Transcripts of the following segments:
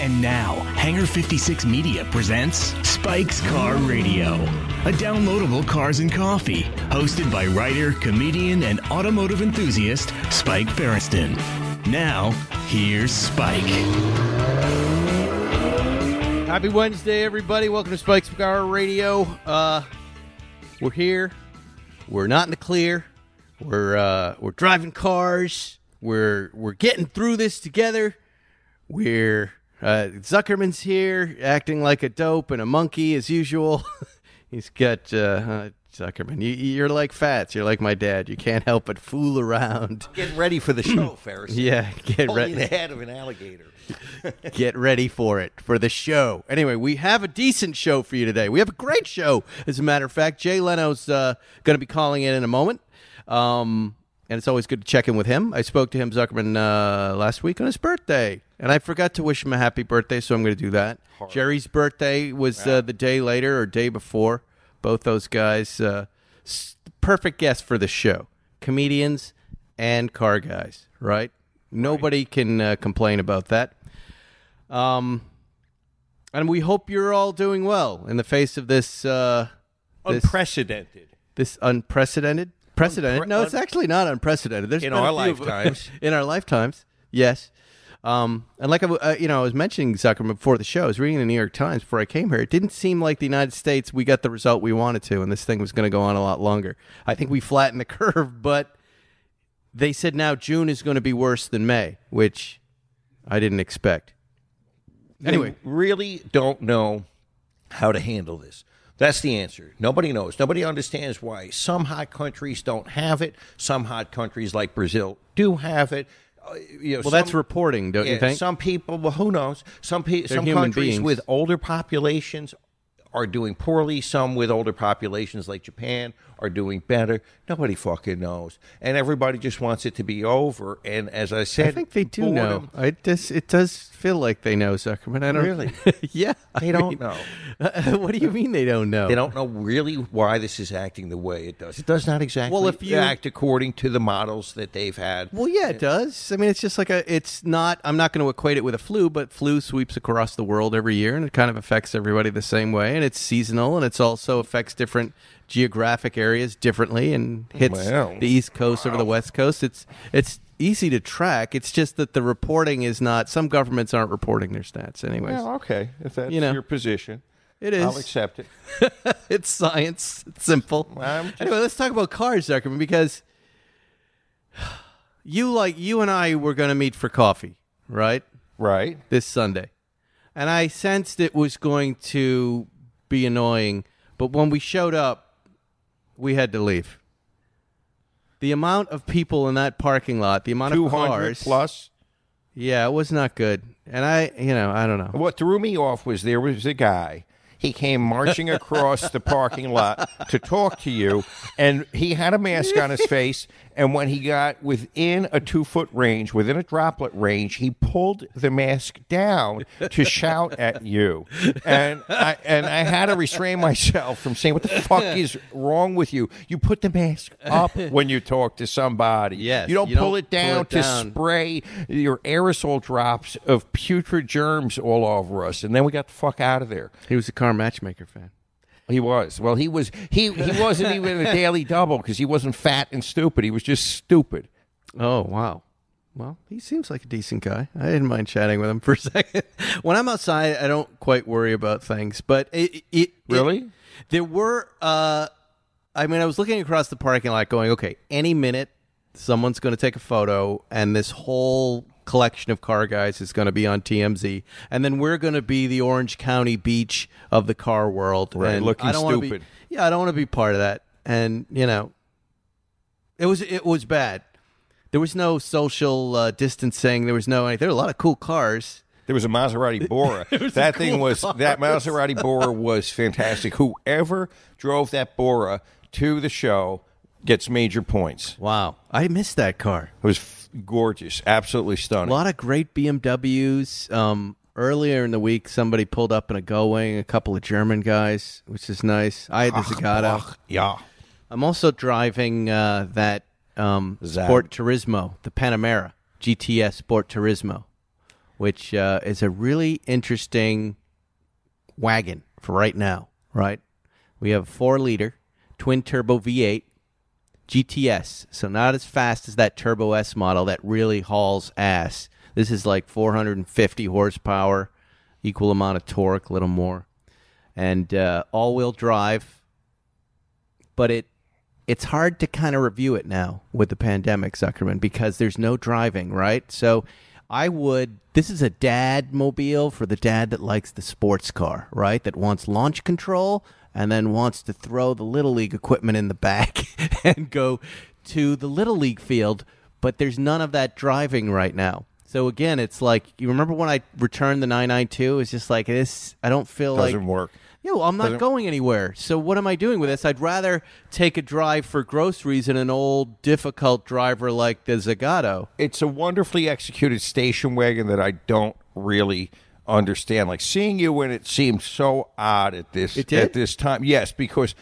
And now, Hangar 56 Media presents Spike's Car Radio, a downloadable cars and coffee, hosted by writer, comedian, and automotive enthusiast Spike Ferriston. Now, here's Spike. Happy Wednesday, everybody. Welcome to Spike's Car Radio. We're here. We're not in the clear. We're driving cars. We're getting through this together. Zuckerman's here, acting like a dope and a monkey as usual. He's got Zuckerman. You're like Fats. You're like my dad. You can't help but fool around. Getting ready for the show, Ferris. Yeah, get ready. The head of an alligator. Get ready for it, for the show. Anyway, we have a decent show for you today. We have a great show, as a matter of fact. Jay Leno's going to be calling in a moment. And it's always good to check in with him. I spoke to him, Zuckerman, last week on his birthday. And I forgot to wish him a happy birthday, so I'm going to do that. Hard. Jerry's birthday was the day later or day before. Both those guys, perfect guests for the show. Comedians and car guys, right? Nobody can complain about that. And we hope you're all doing well in the face of this... unprecedented. This unprecedented? No, it's actually not unprecedented. There's in our lifetimes. In our lifetimes, yes. And like I was mentioning, Zuckerman, before the show, I was reading the New York Times before I came here. It didn't seem like the United States, we got the result we wanted to, and this thing was going to go on a lot longer. I think we flattened the curve, but they said now June is going to be worse than May, which I didn't expect. Anyway. We really don't know how to handle this. That's the answer. Nobody knows. Nobody understands why some hot countries don't have it. Some hot countries like Brazil do have it. That's reporting, don't you think? Some people, well, who knows? Some countries beings with older populations are doing poorly. Some with older populations like Japan are doing better. Nobody fucking knows. And everybody just wants it to be over. And as I said, I think they do know. It does feel like they know, Zuckerman. I don't really. Yeah. They don't know. What do you mean they don't know? They don't know really why this is acting the way it does. It does not exactly act according to the models that they've had. Well, yeah, it does. I mean, it's just like I'm not going to equate it with a flu, but flu sweeps across the world every year, and it kind of affects everybody the same way, and it's seasonal, and it's also affects different geographic areas differently and hits the East Coast over the West Coast. It's easy to track. It's just that the reporting is not. Some governments aren't reporting their stats anyways. Well, okay. If that's your position. It is. I'll accept it. It's science. It's simple. Anyway, let's talk about cars, Zuckerman, because you and I were going to meet for coffee, right? Right. This Sunday. And I sensed it was going to be annoying, but when we showed up, we had to leave. The amount of people in that parking lot, the amount of cars plus. Yeah, it was not good. And I don't know. What threw me off was there was a guy. He came marching across the parking lot to talk to you, and he had a mask on his face, and when he got within a 2-foot range, within a droplet range, he pulled the mask down to shout at you. And I had to restrain myself from saying, what the fuck is wrong with you? You put the mask up when you talk to somebody. Yes, you don't pull it down to spray your aerosol drops of putrid germs all over us, and then we got the fuck out of there. He was a car matchmaker fan. He was. Well, he wasn't even a daily double because he wasn't fat and stupid. He was just stupid. Oh, wow. Well, he seems like a decent guy. I didn't mind chatting with him for a second. When I'm outside, I don't quite worry about things. But Really? There were, I was looking across the parking lot going, okay, any minute someone's going to take a photo and this whole collection of car guys is going to be on TMZ, and then we're going to be the Orange County beach of the car world. Right, and looking stupid. I don't want to be part of that. And it was bad. There was no social distancing. There was no anything. There were a lot of cool cars. There was a Maserati Bora. That Maserati Bora was fantastic. Whoever drove that Bora to the show gets major points. Wow, I missed that car. It was gorgeous, absolutely stunning. A lot of great BMWs. Earlier in the week, somebody pulled up in a Going, a couple of German guys, which is nice. I had the Zagato. Yeah. I'm also driving that Sport Turismo, the Panamera GTS Sport Turismo. which is a really interesting wagon for right now, right? We have a 4-liter twin-turbo V8 GTS, so not as fast as that Turbo S model that really hauls ass. This is like 450 horsepower, equal amount of torque, a little more, and all-wheel drive. But it's hard to kind of review it now with the pandemic, Zuckerman, because there's no driving, right? So this is a dad mobile for the dad that likes the sports car, right? That wants launch control and then wants to throw the Little League equipment in the back and go to the Little League field, but there's none of that driving right now. So again, it's like, you remember when I returned the 992? It's just like this. I don't feel Doesn't work. I'm not going anywhere. So what am I doing with this? I'd rather take a drive for groceries than an old, difficult driver like the Zagato. It's a wonderfully executed station wagon that I don't really understand. Like, seeing you in it seemed so odd at this time. Yes, because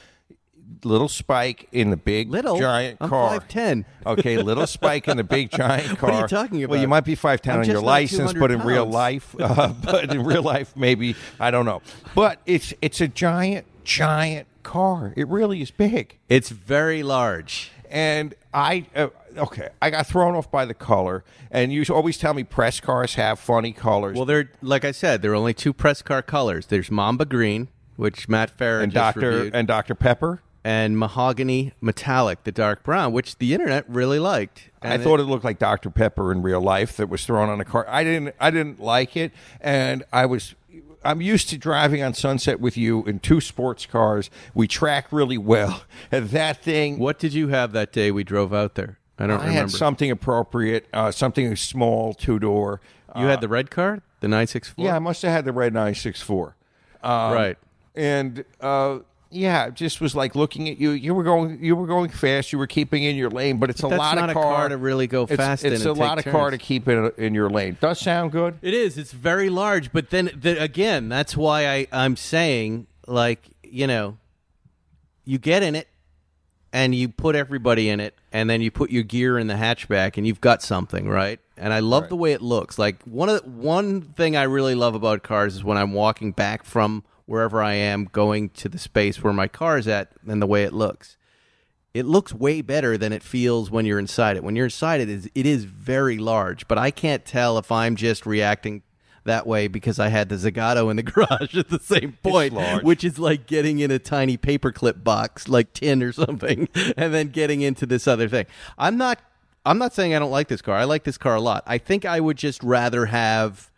little spike in the big giant car. I'm 5'10". Okay, little spike in the big giant car. What are you talking about? Well, you might be 5'10" on your license, but in real life, maybe, I don't know. But it's a giant car. It really is big. It's very large. And I got thrown off by the color. And you always tell me press cars have funny colors. Well, like I said, there are only 2 press car colors. There's Mamba Green, which Matt Farah just reviewed, and Dr. Pepper. And Mahogany Metallic, the dark brown, which the internet really liked. And I thought it looked like Dr. Pepper in real life that was thrown on a car. I didn't like it, and I'm used to driving on Sunset with you in 2 sports cars. We track really well. And that thing. What did you have that day we drove out there? I don't remember. I had something appropriate, something small, 2-door. You had the red car, the 964? Yeah, I must have had the red 964. Right. And yeah, it just was like looking at you. You were going fast. You were keeping in your lane, but it's a lot of car. That's not a car to really go fast in. It's a lot of car to keep in your lane. Does sound good? It is. It's very large, but then again, that's why I'm saying, like, you get in it and you put everybody in it, and then you put your gear in the hatchback, and you've got something, right? And I love the way it looks. Like, one thing I really love about cars is when I'm walking back from wherever I am going to the space where my car is at, and the way it looks. It looks way better than it feels when you're inside it. When you're inside it is very large, but I can't tell if I'm just reacting that way because I had the Zagato in the garage at the same point, which is like getting in a tiny paperclip box, like tin or something, and then getting into this other thing. I'm not saying I don't like this car. I like this car a lot. I think I would just rather have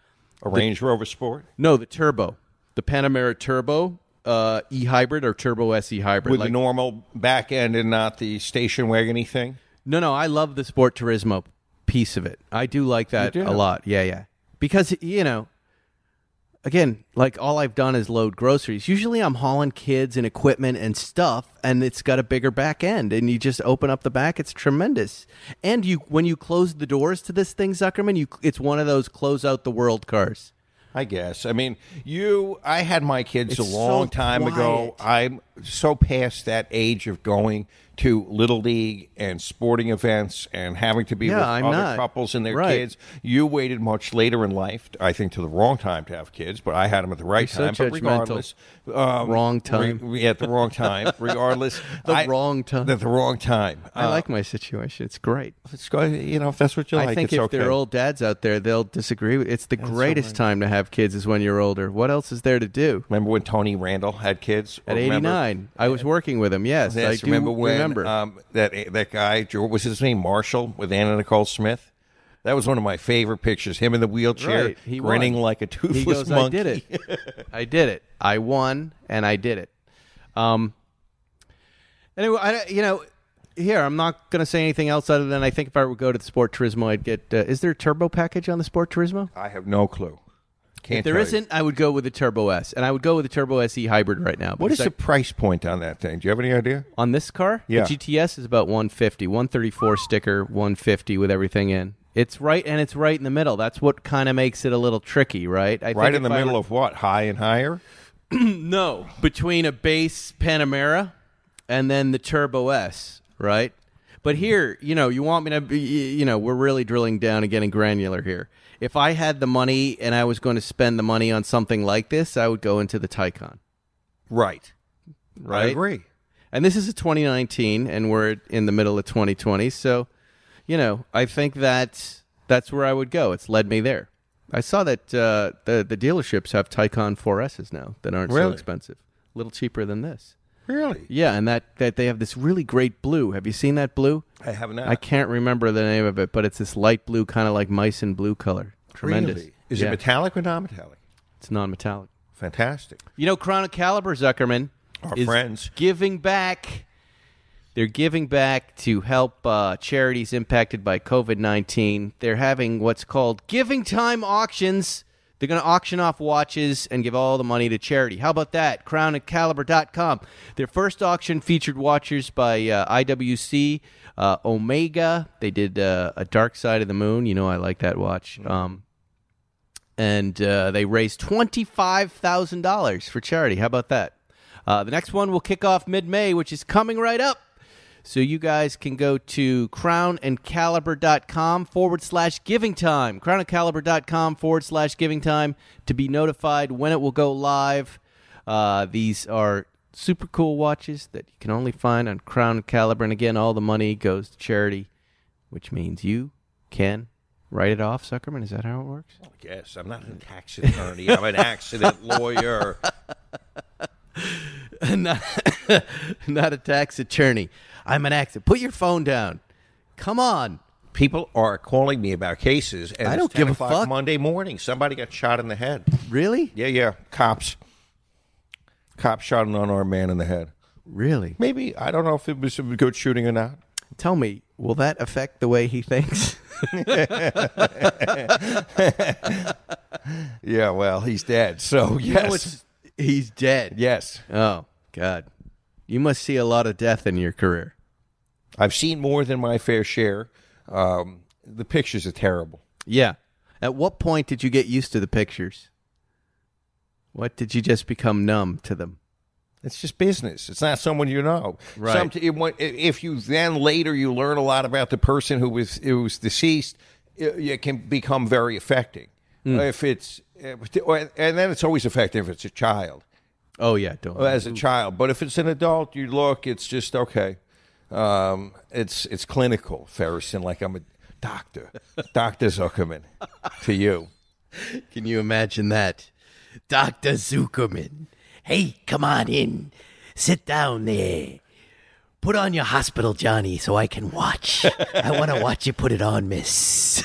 a Range Rover Sport. No, the Turbo. The Panamera Turbo e-hybrid or Turbo S e-hybrid. With the normal back end and not the station wagony thing? No, I love the Sport Turismo piece of it. I do like that a lot. Yeah. Because, again, like all I've done is load groceries. Usually I'm hauling kids and equipment and stuff, and it's got a bigger back end, and you just open up the back. It's tremendous. And when you close the doors to this thing, Zuckerman, it's one of those close out the world cars. I guess. I mean, I had my kids a long time ago. I'm so past that age of going to Little League and sporting events and having to be with other couples and their kids. You waited much later in life, I think, to the wrong time to have kids, but I had them at the right time. So but regardless, wrong time. At the wrong time. Regardless, wrong time. At the wrong time. I like my situation. It's great. If that's what you like, I think it's if there are old dads out there, they'll disagree with it. It's the greatest time to have kids is when you're older. What else is there to do? Remember when Tony Randall had kids? At 89. I was working with him, yes. I do remember. That guy, what was his name, Marshall, with Anna Nicole Smith? That was one of my favorite pictures. Him in the wheelchair, grinning like a toothless monkey. I did it. I did it. I won, and I did it. Anyway, here, I'm not going to say anything else other than I think if I would go to the Sport Turismo, I'd get... is there a turbo package on the Sport Turismo? I have no clue. If there isn't, I would go with the Turbo S, and I would go with the Turbo SE hybrid right now. What is the price point on that thing? Do you have any idea? On this car? Yeah. The GTS is about $150, 134 sticker, $150 with everything in. It's right in the middle. That's what kind of makes it a little tricky, right? Right in the middle of what? High and higher? No, between a base Panamera and then the Turbo S, right? But here, you want me to be, we're really drilling down and getting granular here. if I had the money and I was going to spend the money on something like this, I would go into the Taycan. Right. Right? I agree. And this is a 2019, and we're in the middle of 2020. So, I think that's where I would go. It's led me there. I saw that the dealerships have Taycan 4Ss now that aren't so expensive. A little cheaper than this. Really? Yeah, and that they have this really great blue. Have you seen that blue? I have not. I can't remember the name of it, but it's this light blue, kind of like Meissen blue color. Tremendous. Really? Is it metallic or non-metallic? It's non-metallic. Fantastic. Crown and Caliber, Zuckerman, Our is friends. giving back. They're giving back to help charities impacted by COVID-19. They're having what's called Giving Time auctions. They're going to auction off watches and give all the money to charity. How about that? CrownandCaliber.com. Their first auction featured watches by IWC, Omega. They did a Dark Side of the Moon. I like that watch. And they raised $25,000 for charity. How about that? The next one will kick off mid-May, which is coming right up. So you guys can go to crownandcaliber.com/giving time. crownandcaliber.com/giving time to be notified when it will go live. These are super cool watches that you can only find on Crown and Caliber. And again, all the money goes to charity, which means you can write it off, Zuckerman. Is that how it works? Yes, I'm not a tax attorney. I'm an accident lawyer. not a tax attorney. I'm an accident. Put your phone down. Come on. People are calling me about cases, and I don't it's 10 give a o'clock fuck. Monday morning. Somebody got shot in the head. Really? Yeah. Cops shot an unarmed man in the head. Really? Maybe. I don't know if it was a good shooting or not. Tell me, will that affect the way he thinks? Yeah, well, he's dead. So, yes. He's dead. Yes. Oh, God. You must see a lot of death in your career. I've seen more than my fair share. The pictures are terrible. Yeah. At what point did you get used to the pictures? What did you just become numb to them? It's just business. It's not someone you know. Right. If you then later you learn a lot about the person who was deceased, it can become very affecting. If it's and then it's always affecting if it's a child. Oh yeah, don't. As a child, but if it's an adult, you look. It's just okay. It's clinical, Ferguson. Like I'm a doctor, Dr. Zuckerman, to you. Can you imagine that, Dr. Zuckerman? Hey, come on in. Sit down there. Put on your hospital, Johnny, so I can watch. I want to watch you put it on, miss.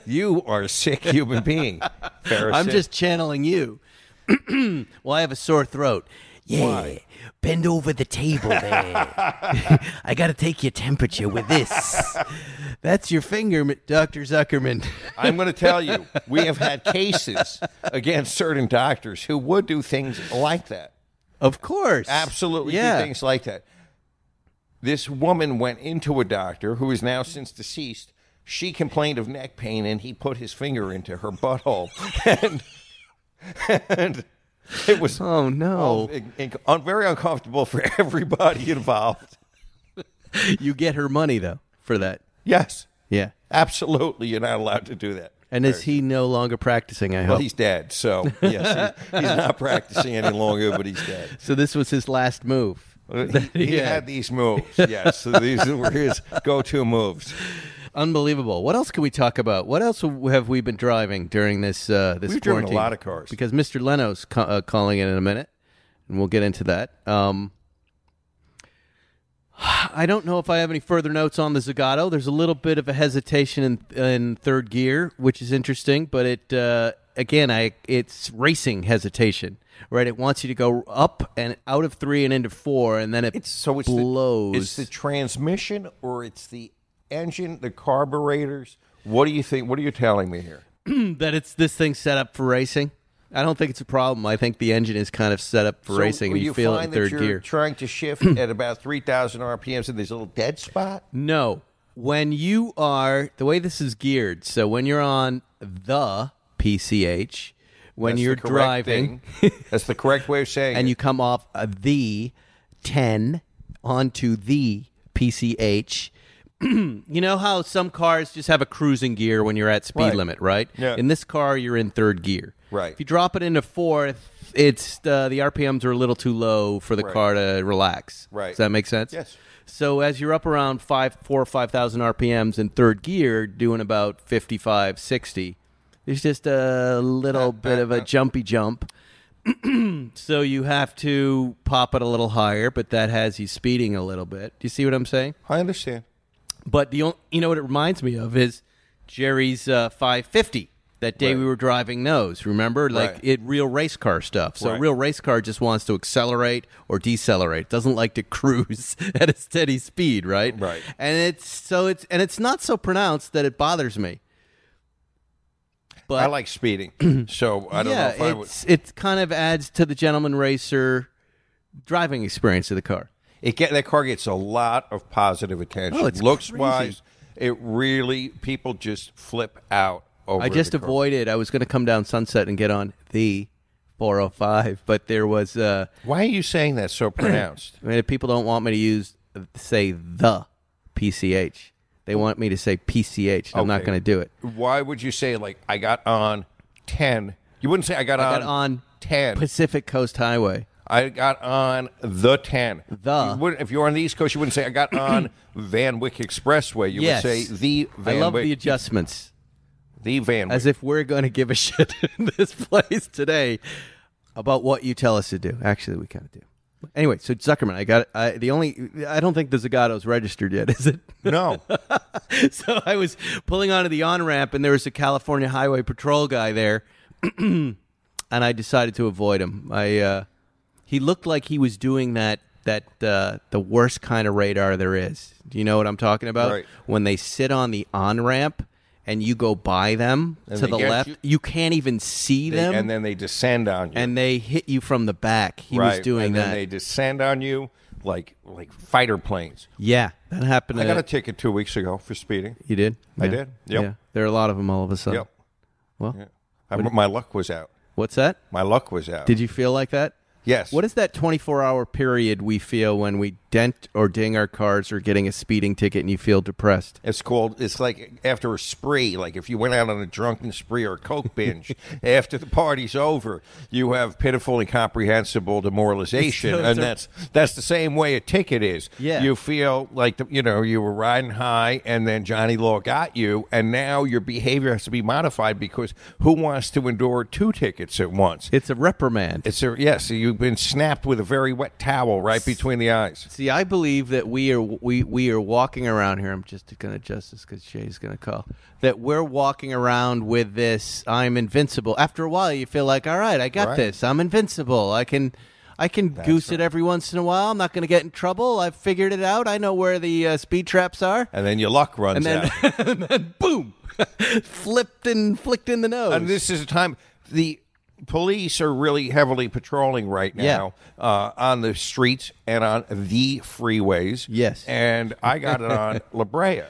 You are a sick human being, Ferguson. I'm just channeling you. Well, I have a sore throat. Yeah. Why? Bend over the table there. I got to take your temperature with this. That's your finger, Dr. Zuckerman. I'm going to tell you, we have had cases against certain doctors who would do things like that. Of course. Absolutely do Yeah. things like that. This woman went into a doctor who is now since deceased. She complained of neck pain, and he put his finger into her butthole. And it was Oh, no. very uncomfortable for everybody involved. You get her money, though, for that. Yes, Yeah. absolutely. You're not allowed to do that. And is he no longer practicing, I hope? Well, he's dead, so yes, he's not practicing any longer, but he's dead. So this was his last move. He had these moves, yes. So these were his go-to moves. Unbelievable. What else can we talk about? What else have we been driving during this We've driven quarantine? a lot of cars. Because Mr. Leno's calling in a minute, and we'll get into that. I don't know if I have any further notes on the Zagato. There's a little bit of a hesitation in third gear, which is interesting, but it's racing hesitation, right? It wants you to go up and out of 3 and into 4, and then it blows. It's the transmission or it's the engine, the carburetors. What do you think? What are you telling me here? That it's this thing set up for racing. I don't think it's a problem. I think the engine is kind of set up for racing, and you feel it in third that gear. you're trying to shift at about 3,000 RPMs, and there's a little dead spot? No. When you are, the way this is geared, so when you're on the PCH, when That's you're the correct driving, thing. That's the correct way of saying and it. you come off the 10 onto the PCH, you know how some cars just have a cruising gear when you're at speed limit, right? Yeah. In this car, you're in third gear. Right. If you drop it into fourth, it's the RPMs are a little too low for the car to relax. Right. Does that make sense? Yes. So as you're up around 4,000 or 5,000 RPMs in third gear, doing about 55, 60, there's just a little bit of a jumpy jump. So you have to pop it a little higher, but that has you speeding a little bit. Do you see what I'm saying? I understand. But you know what it reminds me of is Jerry's 550. That day we were driving those, remember? Like real race car stuff. So a real race car just wants to accelerate or decelerate. Doesn't like to cruise at a steady speed, right? Right. And it's not so pronounced that it bothers me. But I like speeding, so I don't know if I would. It kind of adds to the gentleman racer driving experience of the car. That car gets a lot of positive attention. Oh, it's Looks-wise, it really, people just flip out over I just the car. avoided. I was going to come down Sunset and get on the 405, but there was... Why are you saying that so pronounced? I mean, people don't want me to say the PCH. They want me to say PCH. I'm not going to do it. Why would you say, like, I got on 10? You wouldn't say I got on 10. Pacific Coast Highway. I got on the 10. If you're on the East Coast, you wouldn't say I got on Van Wyck Expressway. You would say the Van Wyck. I love the adjustments. The Van Wyck. As if we're going to give a shit in this place today about what you tell us to do. Actually, we kind of do. Anyway, so Zuckerman, I don't think the Zagato's registered yet, is it? No. So I was pulling onto the on-ramp, and there was a California Highway Patrol guy there, and I decided to avoid him. He looked like he was doing the worst kind of radar there is. Do you know what I'm talking about? Right. When they sit on the on-ramp and you go by them and to the left, you can't even see them. And then they descend on you. And they hit you from the back. He was doing and that. And then they descend on you like fighter planes. Yeah, that happened. I got a ticket 2 weeks ago for speeding. You did? I did. Yep. Yeah. There are a lot of them all of a sudden. Yep. Well, my luck was out. What's that? My luck was out. Did you feel like that? Yes. What is that 24-hour period we feel when we dent or ding our cars or getting a speeding ticket and you feel depressed? It's like after a spree, like if you went out on a drunken spree or a coke binge, after the party's over, you have pitiful, incomprehensible demoralization. And that's the same way a ticket is. Yeah. You feel like, you were riding high and then Johnny Law got you, and now your behavior has to be modified because who wants to endure 2 tickets at once? It's a reprimand. Yes, you've been snapped with a very wet towel right between the eyes. See, I believe that we are walking around here. I'm just going to adjust this because Shay's going to call. That we're walking around with this. I'm invincible. After a while, you feel like, all right, I got this. I'm invincible. I can goose it every once in a while. I'm not going to get in trouble. I've figured it out. I know where the speed traps are. And then your luck runs out. And then boom, flicked in the nose. And this is a time the police are really heavily patrolling right now on the streets and on the freeways. Yes. And I got it on La Brea.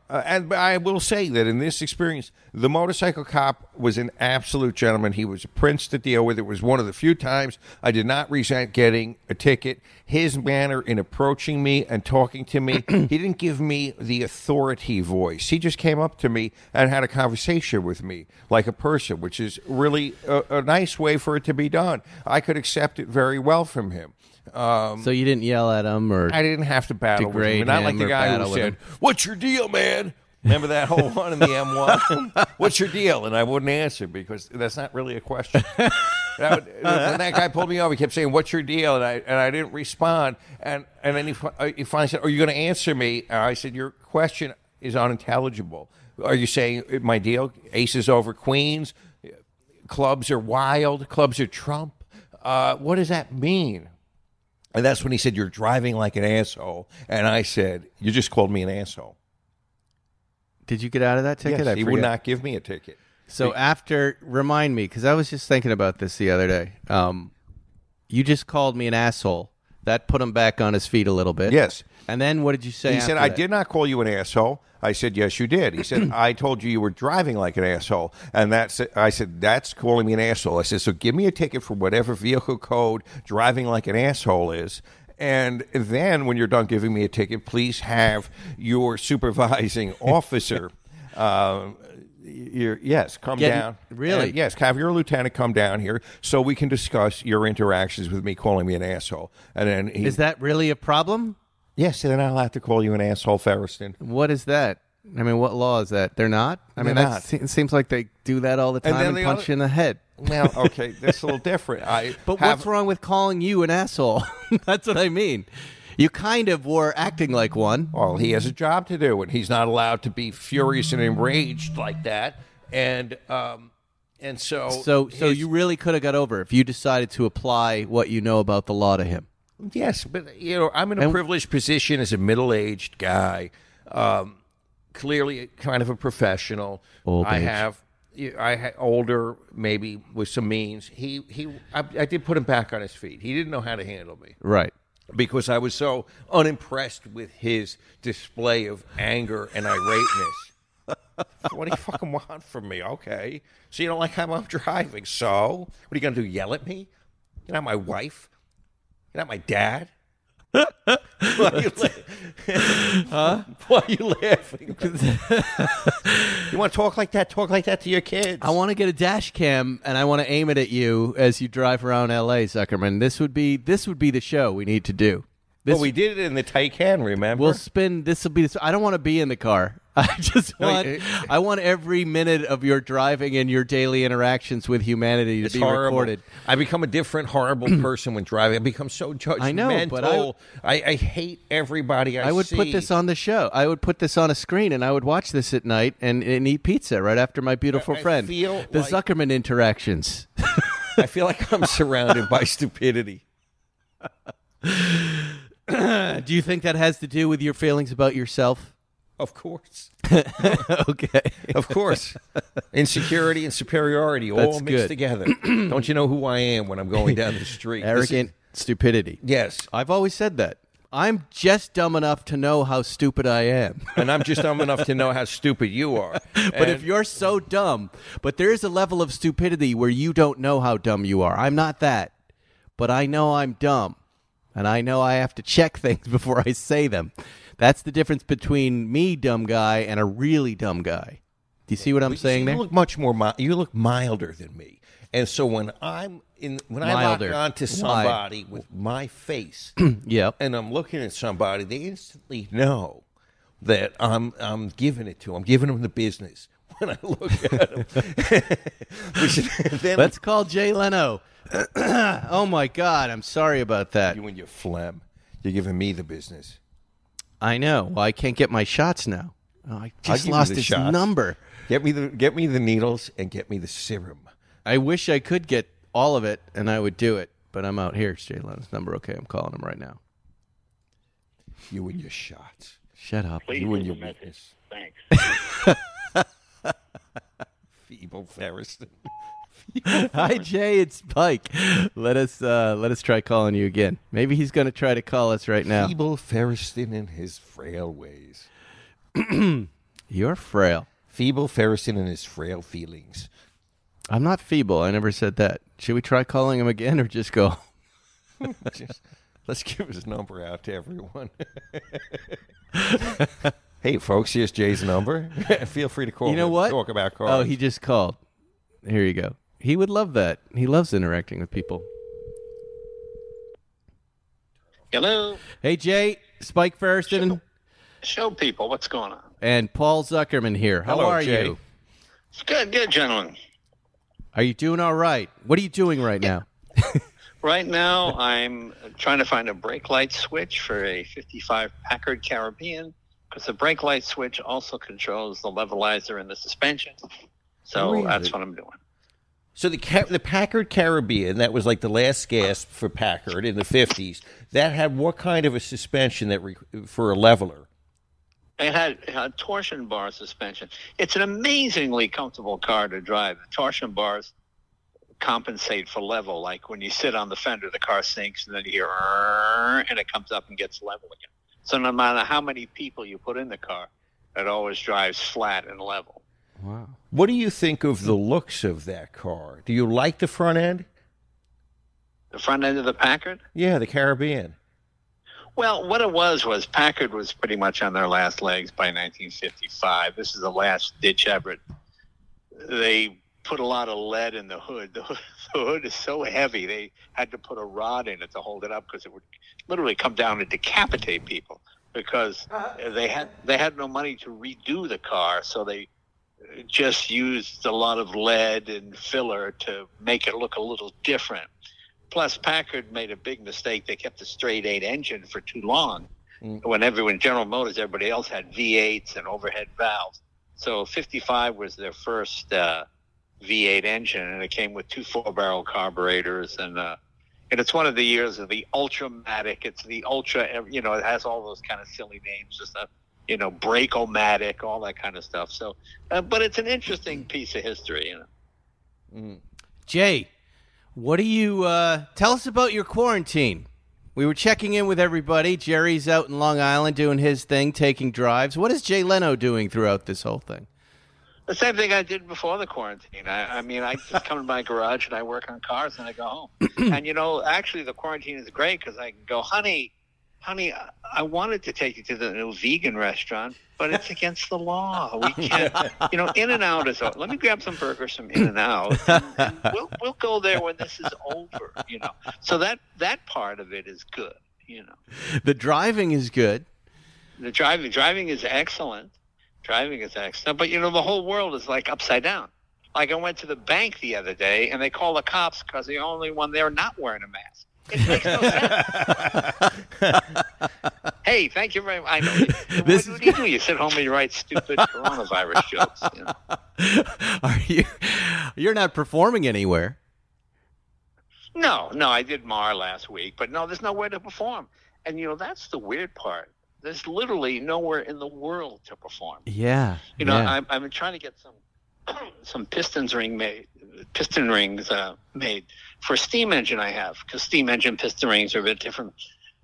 And I will say that in this experience, the motorcycle cop was an absolute gentleman. He was a prince to deal with. It was one of the few times I did not resent getting a ticket. His manner in approaching me and talking to me, he didn't give me the authority voice. He just came up to me and had a conversation with me like a person, which is really a nice way for it to be done. I could accept it very well from him. So you didn't yell at him, or I didn't have to battle with him. Not like the guy who said, "What's your deal, man?" Remember that whole one in the M1? What's your deal? And I wouldn't answer because that's not really a question. When that guy pulled me over, he kept saying, "What's your deal?" And I didn't respond. And then he finally said, "Are you going to answer me?" And I said, "Your question is unintelligible. Are you saying my deal? Aces over queens? Clubs are wild? Clubs are Trump? What does that mean?" And that's when he said, "You're driving like an asshole." And I said, "You just called me an asshole." Did you get out of that ticket? Yes, he would not give me a ticket. So remind me, because I was just thinking about this the other day. You just called me an asshole. That put him back on his feet a little bit. Yes. And then what did you say He after said, "I that? did not call you an asshole." I said, "Yes, you did." He said, "I told you were driving like an asshole." And I said, "That's calling me an asshole." I said, "So give me a ticket for whatever vehicle code driving like an asshole is." And then when you're done giving me a ticket, please have your supervising officer come down. Really? Yes, have your lieutenant come down here so we can discuss your interactions with me calling me an asshole. And then Is that really a problem? Yes, they're not allowed to call you an asshole, Ferriston. What is that? I mean, what law is that? They're not? I mean, it seems like they do that all the time and punch you in the head. Well, okay, that's a little different. But what's wrong with calling you an asshole? That's what I mean. You kind of were acting like one. Well, he has a job to do, and he's not allowed to be furious and enraged like that. And so you really could have got over if you decided to apply what you know about the law to him. Yes, but I'm in a privileged position as a middle-aged guy, clearly kind of a professional. I have older, maybe with some means. I did put him back on his feet. He didn't know how to handle me, right? Because I was so unimpressed with his display of anger and irateness. What do you fucking want from me? Okay, so you don't like how I'm driving? So what are you gonna do? Yell at me? You're not my wife. You're not my dad. Why are you Why are you laughing? You want to talk like that? Talk like that to your kids. I want to get a dash cam and I want to aim it at you as you drive around L.A., Zuckerman. This would be the show we need to do. Well, we did it in the Taycan, remember? We'll spin. This will be. I don't want to be in the car. I want every minute of your driving and your daily interactions with humanity to be recorded. I become a different, horrible person when driving. I become so judgmental. I know, but I hate everybody I would see. put this on the show. I would put this on a screen, and I would watch this at night and eat pizza right after my beautiful friend. The Zuckerman interactions. I feel like I'm surrounded by stupidity. Do you think that has to do with your feelings about yourself? Of course. Okay. Of course. Insecurity and superiority all mixed together. Don't you know who I am when I'm going down the street? Arrogant stupidity. Yes. I've always said that. I'm just dumb enough to know how stupid I am. And I'm just dumb enough to know how stupid you are. But if you're so dumb, but there is a level of stupidity where you don't know how dumb you are. I'm not that. But I know I'm dumb. And I know I have to check things before I say them. That's the difference between me, dumb guy, and a really dumb guy. Do you see what I'm saying there? You look much more. You look milder than me. And so when I lock onto somebody with my face, yep, and I'm looking at somebody, they instantly know that I'm giving it to them. I'm giving them the business when I look at them. Let's call Jay Leno. Oh, my God. I'm sorry about that. You and your phlegm. You're giving me the business. I know. Well, I can't get my shots now. Oh, I just lost his number. Get me the needles and get me the serum. I wish I could get all of it, and I would do it. But I'm out here. It's Jay Leno's number. Okay, I'm calling him right now. You and your shots. Shut up. Please you and your message. Thanks. Feeble Ferriston. Hi, Jay. It's Spike. Let us try calling you again. Maybe he's going to try to call us right now. Feeble Ferriston and his frail ways. You're frail. Feeble Ferriston and his frail feelings. I'm not feeble. I never said that. Should we try calling him again or just go? Let's give his number out to everyone. Hey, folks, here's Jay's number. Feel free to call. You know what? Talk about cars. Oh, he just called. Here you go. He would love that. He loves interacting with people. Hello. Hey, Jay. Spike Ferriston. Show people what's going on. And Paul Zuckerman here. How Hello, are Jay. you? Good, gentlemen. Are you doing all right? What are you doing right now? Right now, I'm trying to find a brake light switch for a 55 Packard Caribbean because the brake light switch also controls the levelizer and the suspension. So Really? That's what I'm doing. So the Packard Caribbean, that was like the last gasp for Packard in the 50s. That had what kind of a suspension for a leveler? It had a torsion bar suspension. It's an amazingly comfortable car to drive. The torsion bars compensate for level. Like when you sit on the fender, the car sinks, and then you hear, and it comes up and gets level again. So no matter how many people you put in the car, it always drives flat and level. Wow. What do you think of the looks of that car? Do you like the front end? The front end of the Packard? Yeah, the Caribbean. Well, what it was Packard was pretty much on their last legs by 1955. This is the last ditch effort. They put a lot of lead in the hood. The hood is so heavy they had to put a rod in it to hold it up because it would literally come down and decapitate people because they had no money to redo the car, so they just used a lot of lead and filler to make it look a little different. Plus, Packard made a big mistake. They kept a straight 8 engine for too long. When General Motors, everybody else had V8s and overhead valves. So 55 was their first V8 engine, and it came with 2 4-barrel carburetors. And it's one of the years of the Ultramatic. It's the Ultra, it has all those kind of silly names, just Break-O-Matic, all that kind of stuff. So, but it's an interesting piece of history, Jay, what do you tell us about your quarantine? We were checking in with everybody. Jerry's out in Long Island doing his thing, taking drives. What is Jay Leno doing throughout this whole thing? The same thing I did before the quarantine. I just come to my garage and I work on cars and I go home. And, actually the quarantine is great because I can go, honey, I wanted to take you to the new vegan restaurant, but it's against the law. We can't, In-N-Out is, let me grab some burgers from In-N-Out and we'll go there when this is over, So that part of it is good, The driving is good. The driving is excellent. Driving is excellent. But, the whole world is like upside down. Like I went to the bank the other day and they call the cops because the only one there not wearing a mask. It makes no sense. Hey, thank you very much. I know. What do you do? You sit home and you write stupid coronavirus jokes. You're not performing anywhere. No, I did Mar last week, but no, there's nowhere to perform. And, that's the weird part. There's literally nowhere in the world to perform. Yeah. I've been trying to get some piston rings made for a steam engine I have, because steam engine piston rings are a bit different.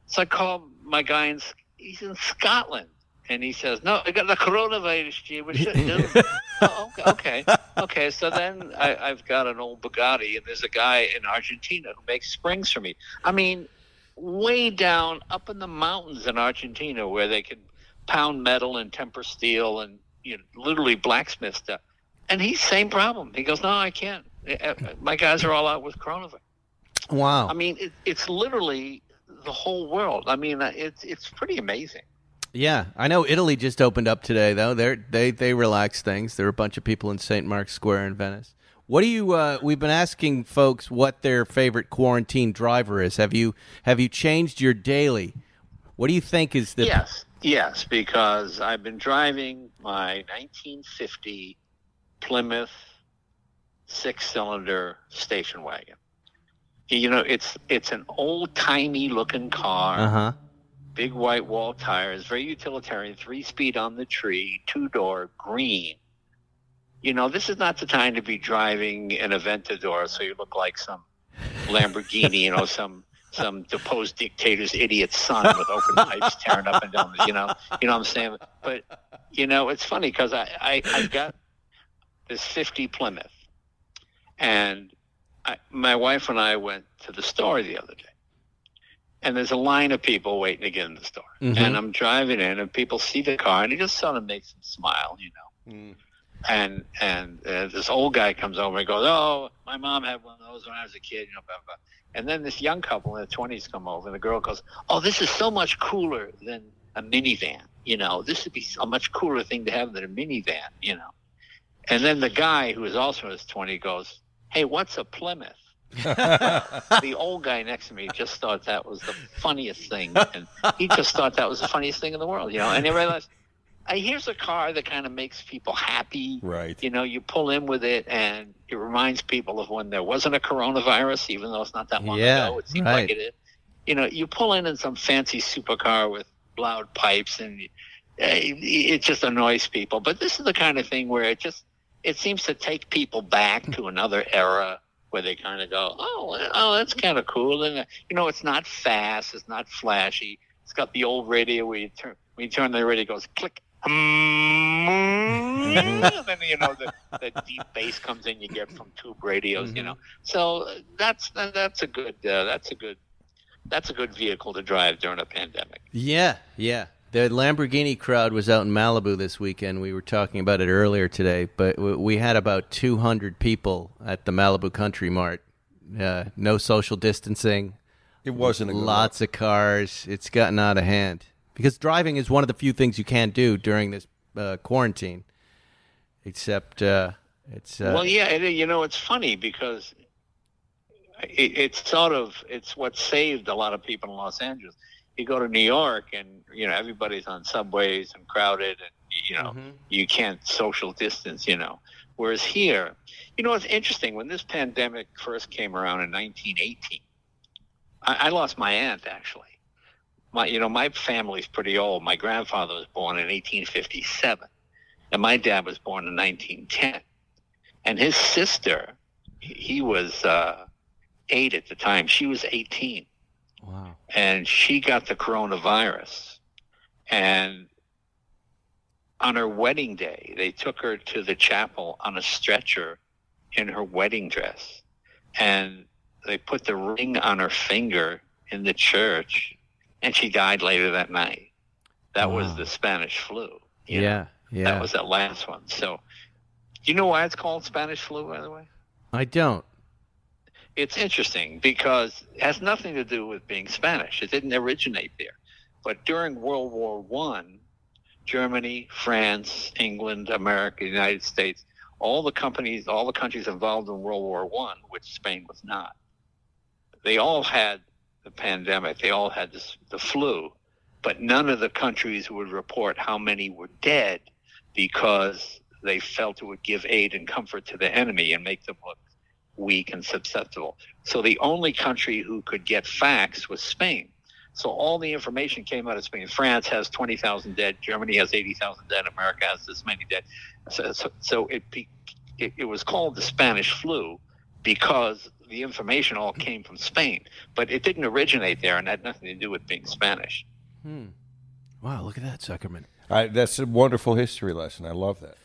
So I called my guy, he's in Scotland, and he says, no, I got the coronavirus, G. What should I do? Oh, okay. So then I've got an old Bugatti, and there's a guy in Argentina who makes springs for me. I mean, way down up in the mountains in Argentina where they can pound metal and temper steel and literally blacksmith stuff. And he's same problem. He goes, no, I can't. My guys are all out with coronavirus. Wow. I mean, it's literally the whole world. I mean, it's pretty amazing. Yeah, I know Italy just opened up today, though. They relaxed things. There were a bunch of people in St. Mark's Square in Venice. What do you? We've been asking folks what their favorite quarantine driver is. Have you changed your daily? What do you think is the? Yes, because I've been driving my 1950 Plymouth 6-cylinder station wagon. It's an old-timey looking car. Big white wall tires, very utilitarian, 3-speed on the tree, 2-door, green. This is not the time to be driving an Aventador so you look like some Lamborghini, some deposed dictator's idiot son with open pipes tearing up and down. You know what I'm saying? But it's funny because I got this 50 Plymouth, and my wife and I went to the store the other day, and there's a line of people waiting to get in the store, and I'm driving in, and people see the car, and it just sort of makes them smile, And this old guy comes over and goes, "Oh, my mom had one of those when I was a kid," blah, blah. And then this young couple in their 20s come over, and the girl goes, "Oh, this is so much cooler than a minivan. This would be a much cooler thing to have than a minivan. And then the guy, who is also in his 20s, goes, "Hey, what's a Plymouth?" The old guy next to me just thought that was the funniest thing, and he just thought that was the funniest thing in the world, And I realized, here's a car that kind of makes people happy. Right. You pull in with it, and it reminds people of when there wasn't a coronavirus, even though it's not that long ago. It seems like it is. You pull in some fancy supercar with loud pipes, and it just annoys people. But this is the kind of thing where it seems to take people back to another era where they kind of go, oh, that's kind of cool. And, it's not fast. It's not flashy. It's got the old radio where when you turn the radio, it goes click. And then, the deep bass comes in you get from tube radios, So that's a good That's a good vehicle to drive during a pandemic. Yeah, yeah. The Lamborghini crowd was out in Malibu this weekend. We were talking about it earlier today, but we had about 200 people at the Malibu Country Mart. No social distancing. It wasn't a good Lots of cars. It's gotten out of hand. Because driving is one of the few things you can do during this quarantine. Except it's... well, yeah, it's funny because it's what saved a lot of people in Los Angeles. You go to New York and, everybody's on subways and crowded and, you can't social distance, Whereas here, it's interesting. When this pandemic first came around in 1918, I lost my aunt, actually. My family's pretty old. My grandfather was born in 1857, and my dad was born in 1910. And his sister, he was 8 at the time. She was 18. Wow. And she got the coronavirus. And on her wedding day, they took her to the chapel on a stretcher in her wedding dress. And they put the ring on her finger in the church, and she died later that night. That was the Spanish flu. Yeah. That was that last one. So, do you know why it's called Spanish flu, by the way? I don't. It's interesting because it has nothing to do with being Spanish. It didn't originate there. But during World War I, Germany, France, England, America, United States, all the countries involved in World War I, which Spain was not, they all had the pandemic. They all had the flu. But none of the countries would report how many were dead because they felt it would give aid and comfort to the enemy and make them look weak and susceptible. So the only country who could get facts was Spain. So all the information came out of Spain. France has 20,000 dead. Germany has 80,000 dead. America has this many dead. So it was called the Spanish flu because the information all came from Spain. But it didn't originate there and had nothing to do with being Spanish. Wow, look at that, Zuckerman. That's a wonderful history lesson. I love that.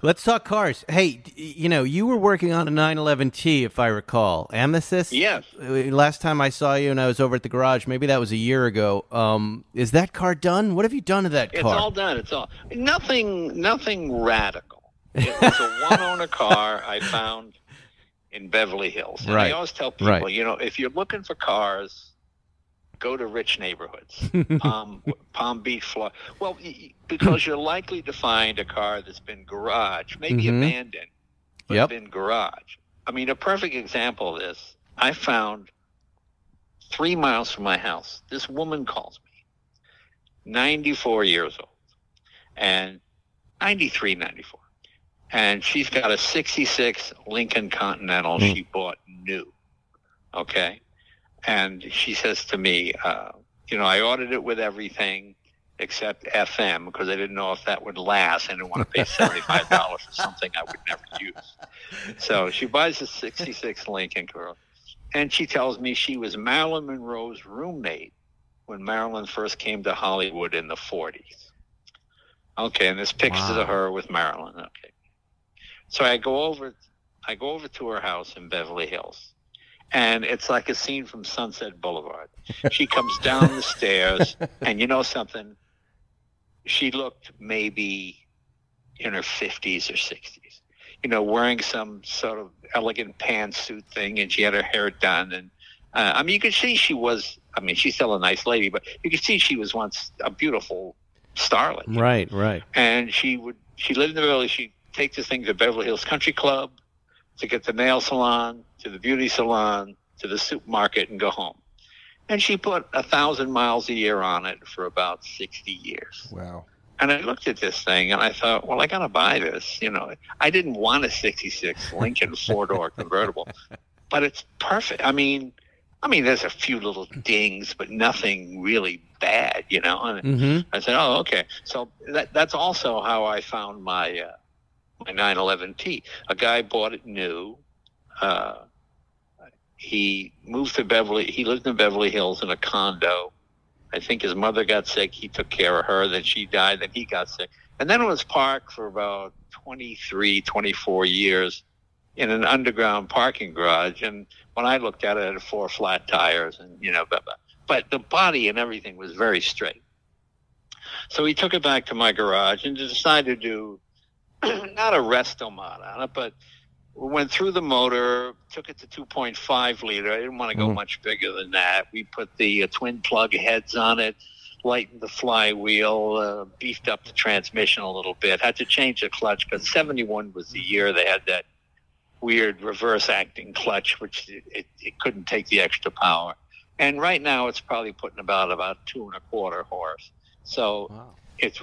Let's talk cars. Hey, you were working on a 911T, if I recall. Amethyst? Yes. Last time I saw you and I was over at the garage, maybe that was a year ago. Is that car done? What have you done to that car? It's all done. It's all nothing radical. It was a one-owner car I found in Beverly Hills. And I always tell people, if you're looking for cars, go to rich neighborhoods, Palm Beach, Florida. Well, because you're likely to find a car that's been garaged, maybe abandoned, but been garaged. I mean, a perfect example of this, I found 3 miles from my house, this woman calls me, 94 years old, and 93, 94. And she's got a 66 Lincoln Continental she bought new, okay? And she says to me, I ordered it with everything except FM because I didn't know if that would last. I didn't want to pay $75 for something I would never use. So she buys a 66 Lincoln girl, and she tells me she was Marilyn Monroe's roommate when Marilyn first came to Hollywood in the 40s. Okay, and this pictures of her with Marilyn. Okay. So I go over to her house in Beverly Hills. And it's like a scene from Sunset Boulevard. She comes down the stairs, and you know something? She looked maybe in her 50s or 60s, wearing some sort of elegant pantsuit thing, and she had her hair done. And you could see she's still a nice lady, but you could see she was once a beautiful starlet. Right. And she lived in the village. She'd take this thing to Beverly Hills Country Club, to get the nail salon, to the beauty salon, to the supermarket, and go home. And she put 1,000 miles a year on it for about 60 years. Wow. And I looked at this thing, and I thought, well, I got to buy this. I didn't want a 66 Lincoln four-door convertible, but it's perfect. I mean, there's a few little dings, but nothing really bad, And I said, oh, okay. So that's also how I found my 911T. A guy bought it new. He moved to he lived in Beverly Hills in a condo. I think his mother got sick. He took care of her. Then she died. Then he got sick. And then it was parked for about 23, 24 years in an underground parking garage. And when I looked at it, it had 4 flat tires and, blah, blah. but the body and everything was very straight. So we took it back to my garage and decided to do not a resto mod on it, but we went through the motor, took it to 2.5 liter. I didn't want to go much bigger than that. We put the twin plug heads on it, lightened the flywheel, beefed up the transmission a little bit. Had to change the clutch because 71 was the year they had that weird reverse acting clutch, which it couldn't take the extra power. And right now it's probably putting about 2.25 horse. So it's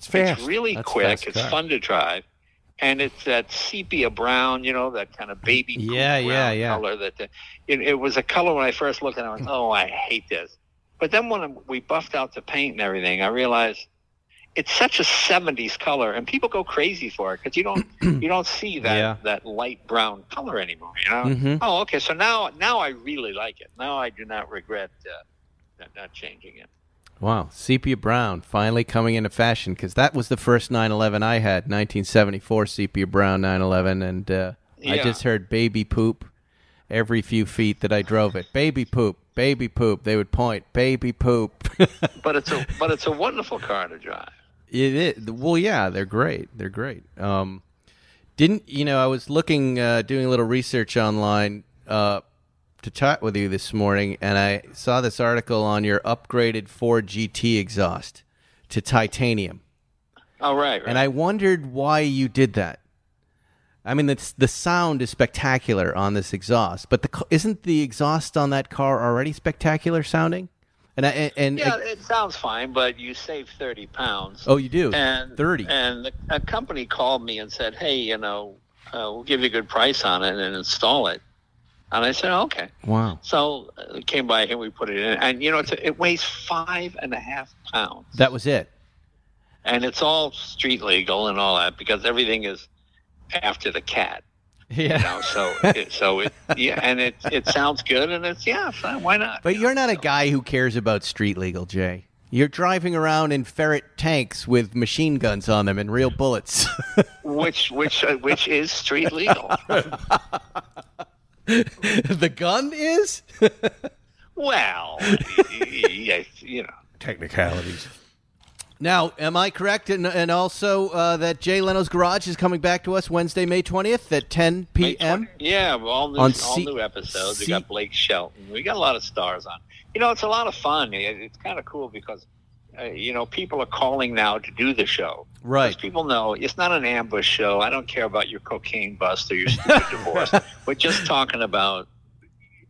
fast. It's really quick. It's fun to drive. And it's that sepia brown, that kind of baby brown color. It was a color when I first looked at it. I went, oh, I hate this. But then when we buffed out the paint and everything, I realized it's such a 70s color, and people go crazy for it because you don't see that light brown color anymore. Oh, okay. So now I really like it. Now I do not regret not changing it. Wow, sepia brown finally coming into fashion, because that was the first 911 I had, 1974 sepia brown 911, and I just heard baby poop every few feet that I drove it. Baby poop, baby poop. They would point, baby poop. But it's a wonderful car to drive. It is. Well, yeah, they're great. They're great. I was looking, doing a little research online to chat with you this morning, and I saw this article on your upgraded Ford GT exhaust to titanium. Oh, right. And I wondered why you did that. I mean, the sound is spectacular on this exhaust, but isn't the exhaust on that car already spectacular sounding? It sounds fine, but you save 30 pounds. Oh, you do? 30. And a company called me and said, hey, we'll give you a good price on it and install it. And I said, okay. Wow. So it came by here, we put it in. And, it weighs 5.5 pounds. That was it. And it's all street legal and all that because everything is after the cat. Yeah. And it sounds good, and it's fine, why not? But you're not a guy who cares about street legal, Jay. You're driving around in ferret tanks with machine guns on them and real bullets. which is street legal. The gun is? Well, technicalities. Now, am I correct? And also that Jay Leno's Garage is coming back to us Wednesday, May 20th at 10 p.m.? Yeah, all new episodes. We got Blake Shelton. We got a lot of stars on. It's a lot of fun. It's kind of cool because, people are calling now to do the show. Right. Because people know it's not an ambush show. I don't care about your cocaine bust or your stupid divorce. We're just talking about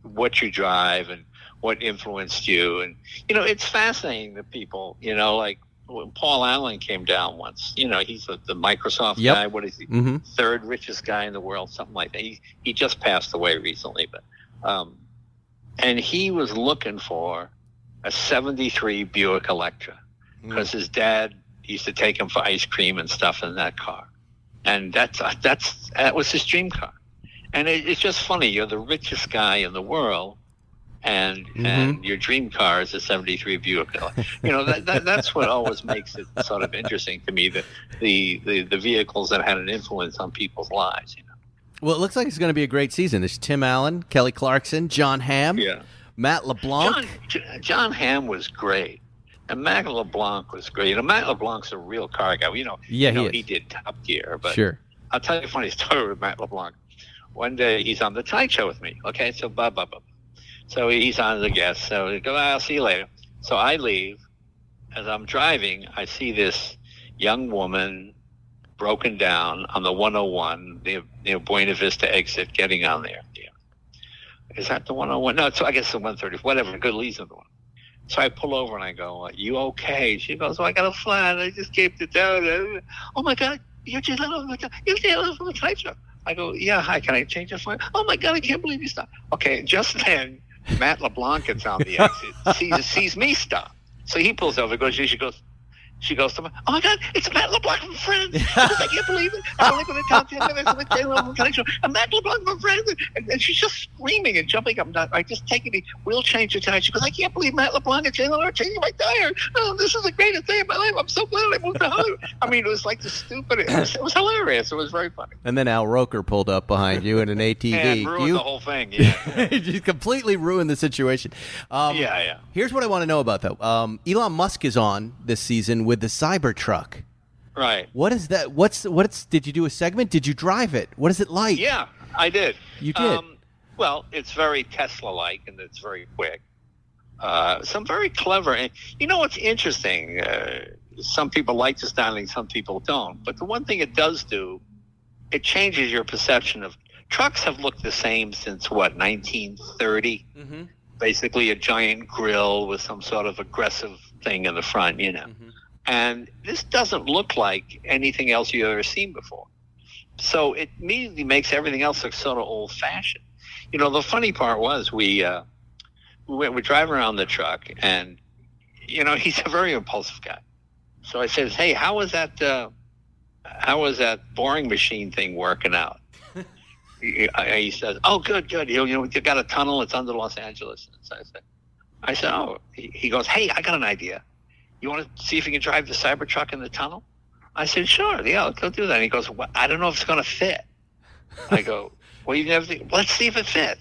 what you drive and what influenced you. And, it's fascinating that people, like, when Paul Allen came down once, he's the Microsoft guy. What is he? Mm-hmm. Third richest guy in the world, something like that. He just passed away recently, but and he was looking for a 73 Buick Electra because his dad used to take him for ice cream and stuff in that car, and that was his dream car. And it's just funny. You're the richest guy in the world. And your dream car is a 73 Buick. That's what always makes it sort of interesting to me, that the vehicles that had an influence on people's lives. Well, it looks like it's going to be a great season. There's Tim Allen, Kelly Clarkson, John Hamm, Matt LeBlanc. John Hamm was great, and Matt LeBlanc was great. Matt LeBlanc's a real car guy. He did Top Gear, but sure. I'll tell you a funny story with Matt LeBlanc. One day he's on the Tonight Show with me. Okay, so blah blah blah. So he's on as a guest. So he goes, I'll see you later. So I leave. As I'm driving, I see this young woman broken down on the 101, the Buena Vista exit, getting on there. Yeah. Is that the 101? No, I guess the 130. Whatever. Good leads on the one. So I pull over and I go, you okay? She goes, I got a flat. I just came to town. Oh, my God. You're just from the Tonight Show. I go, yeah, hi. Can I change your flight? Oh, my God. I can't believe you stopped. Okay, just then, Matt LeBlanc gets on the exit, sees me stop. So he pulls over, goes, she goes, She goes to me, oh my God, it's Matt LeBlanc from Friends. She goes, I can't believe it. I believe in the top 10 minutes of the Taylor Connection. And Matt LeBlanc from Friends. And she's just screaming and jumping up and down. I just take it, we'll change the tire. She goes, I can't believe Matt LeBlanc and Taylor are changing my tire. Oh, this is the greatest day of my life. I'm so glad I moved to Hollywood. I mean, it was like the stupid. It was hilarious. It was very funny. And then Al Roker pulled up behind you in an ATV. And ruined the whole thing. Yeah. You completely ruined the situation. Yeah. Here's what I want to know about, though. Elon Musk is on this season with the Cybertruck. Right. What is that? Did you do a segment? Did you drive it? What is it like? Yeah, I did. You did? Well, it's very Tesla-like, and it's very quick. Some very clever. And you know what's interesting? Some people like the styling, some people don't. But the one thing it does do, it changes your perception of trucks. Have looked the same since, 1930? Mm-hmm. Basically a giant grill with some sort of aggressive thing in the front, Mm-hmm. And this doesn't look like anything else you've ever seen before. So it immediately makes everything else look sort of old-fashioned. The funny part was we driving around the truck, and, he's a very impulsive guy. So I said, hey, how was that boring machine thing working out? He says, oh, good. You got a tunnel. It's under Los Angeles. So I said, oh. He goes, hey, I got an idea. You want to see if you can drive the Cybertruck in the tunnel? I said, sure. Yeah, let's go do that. And he goes, well, I don't know if it's going to fit. I go, well, let's see if it fits.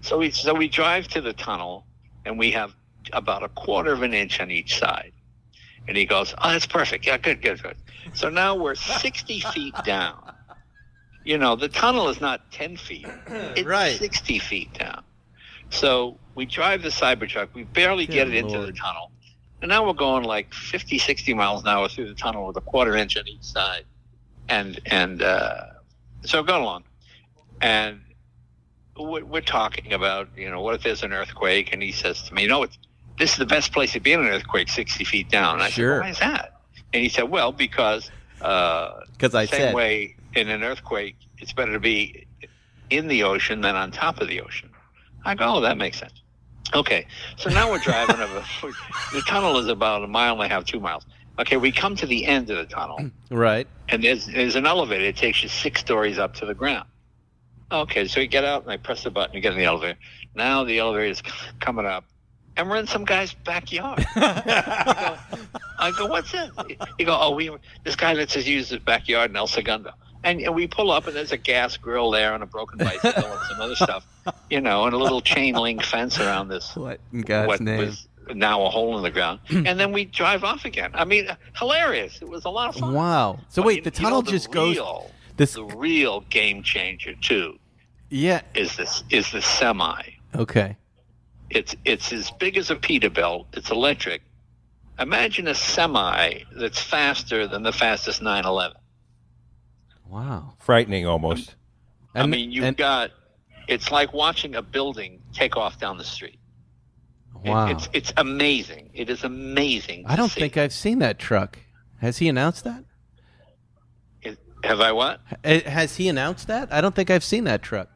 So we drive to the tunnel, and we have about a quarter of an inch on each side. And he goes, oh, that's perfect. Yeah, good. So now we're 60 feet down. The tunnel is not 10 feet. It's right. 60 feet down. So we drive the Cybertruck. We barely get it into the tunnel. And now we're going like 50, 60 miles an hour through the tunnel with a quarter inch on each side. And so we're going along. And we're talking about, what if there's an earthquake? And he says to me, this is the best place to be in an earthquake, 60 feet down. And I said, why is that? And he said, well, because same way in an earthquake, it's better to be in the ocean than on top of the ocean. I go, oh, that makes sense. Okay, so now we're driving the tunnel is about 1.5 miles, 2 miles. Okay, we come to the end of the tunnel. Right. And there's an elevator. It takes you 6 stories up to the ground. Okay, so you get out, and I press the button to get in the elevator. Now the elevator is coming up, and we're in some guy's backyard. I go, what's this? You go, oh, this guy lets us use his backyard in El Segundo. And we pull up, and there's a gas grill there and a broken bicycle and some other stuff, and a little chain link fence around this. What in God's name? Was now a hole in the ground. And then we drive off again. I mean, hilarious. It was a lot of fun. Wow. So wait, the tunnel just goes... The real game changer, too, is the semi. Okay. It's as big as a Peterbilt. It's electric. Imagine a semi that's faster than the fastest 911. Wow. Frightening almost. It's like watching a building take off down the street. Wow. It's amazing. It is amazing. I don't think I've seen that truck. Has he announced that? Have I what? Has he announced that? I don't think I've seen that truck.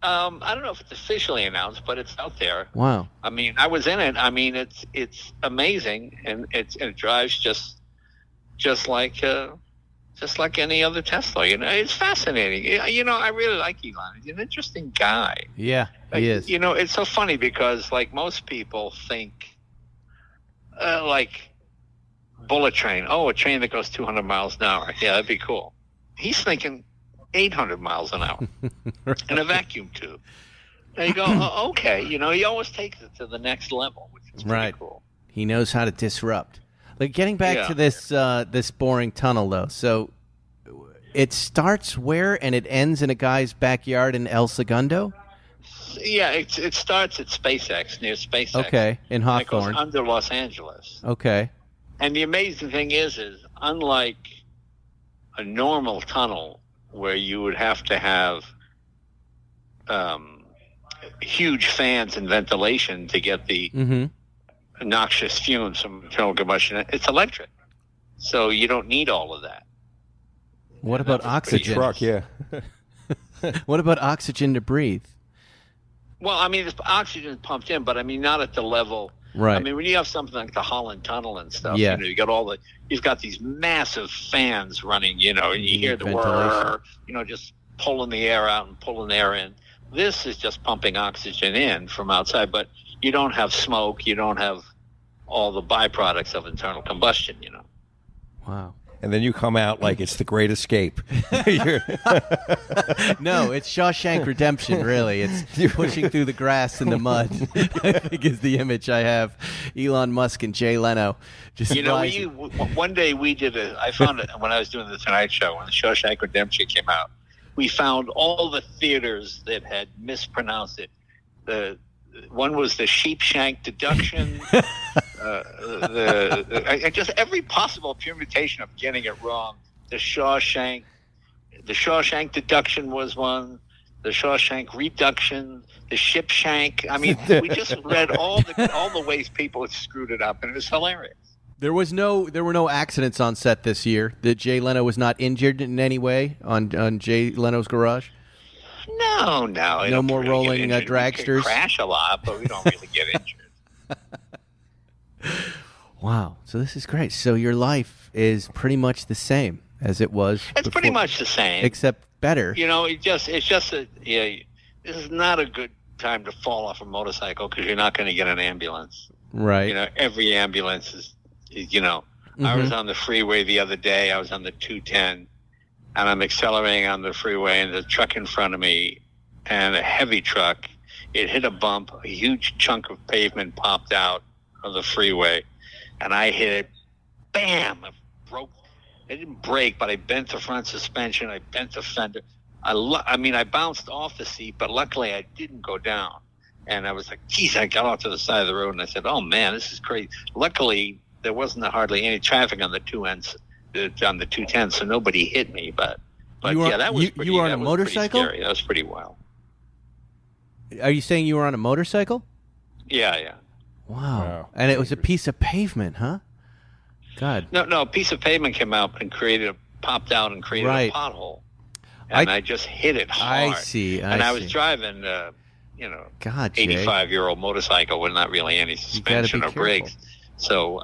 I don't know if it's officially announced, but it's out there. Wow. I mean, I was in it. I mean, it's amazing, and it drives just like any other Tesla. It's fascinating. I really like Elon. He's an interesting guy. Yeah, he is. It's so funny because like most people think, like bullet train. Oh, a train that goes 200 miles an hour. Yeah, that'd be cool. He's thinking 800 miles an hour in a vacuum tube. And you go, oh, okay. He always takes it to the next level, which is pretty cool. He knows how to disrupt. Like getting back to this boring tunnel, though. So it starts where and it ends in a guy's backyard in El Segundo? Yeah, it starts at SpaceX, near SpaceX. Okay, in Hawthorne. And it goes under Los Angeles. Okay. And the amazing thing is unlike a normal tunnel where you would have to have huge fans and ventilation to get the noxious fumes from internal combustion, it's electric. So you don't need all of that. What about oxygen? Truck, yeah. What about oxygen to breathe? Well, I mean, oxygen is pumped in, but I mean, not at the level. Right. I mean, when you have something like the Holland Tunnel and stuff, Yeah. you've got these massive fans running, and you hear the Ventilation. whir, just pulling the air out and pulling the air in. This is just pumping oxygen in from outside, but you don't have smoke. You don't have all the byproducts of internal combustion, Wow. And then you come out like it's the Great Escape. No, it's Shawshank Redemption, really. It's pushing through the grass and the mud, I think is the image I have. Elon Musk and Jay Leno. Just one day I found it when I was doing the Tonight Show, when the Shawshank Redemption came out. We found all the theaters that had mispronounced it. One was the Sheepshank deduction. Just every possible permutation of getting it wrong. The Shawshank deduction was one. The Shawshank reduction. The Shipshank. I mean, we just read all the ways people had screwed it up, and it was hilarious. There were no accidents on set this year. That Jay Leno was not injured in any way on Jay Leno's Garage. No. No more really rolling dragsters. We crash a lot, but we don't really get injured. Wow. So this is great. So your life is pretty much the same as it was. It's pretty much the same, except better. This is not a good time to fall off a motorcycle because you're not going to get an ambulance. Right. Every ambulance is. I was on the freeway the other day. I was on the 210. And I'm accelerating on the freeway, and the truck in front of me, and a heavy truck, it hit a bump, a huge chunk of pavement popped out of the freeway, and I hit it, bam! It broke. It didn't break, but I bent the front suspension, I bent the fender. I bounced off the seat, but luckily I didn't go down. And I was like, geez, I got off to the side of the road, and I said, oh, man, this is crazy. Luckily, there wasn't hardly any traffic on the on the 210, so nobody hit me, but that was pretty. You were on a motorcycle? Pretty scary. That was pretty wild. Are you saying you were on a motorcycle? Yeah. Wow. And it was a piece of pavement, huh? God. No, a piece of pavement came out and popped out and created a pothole, and I just hit it hard. I see. I was driving, God, 85-year-old motorcycle with not really any suspension or brakes, so.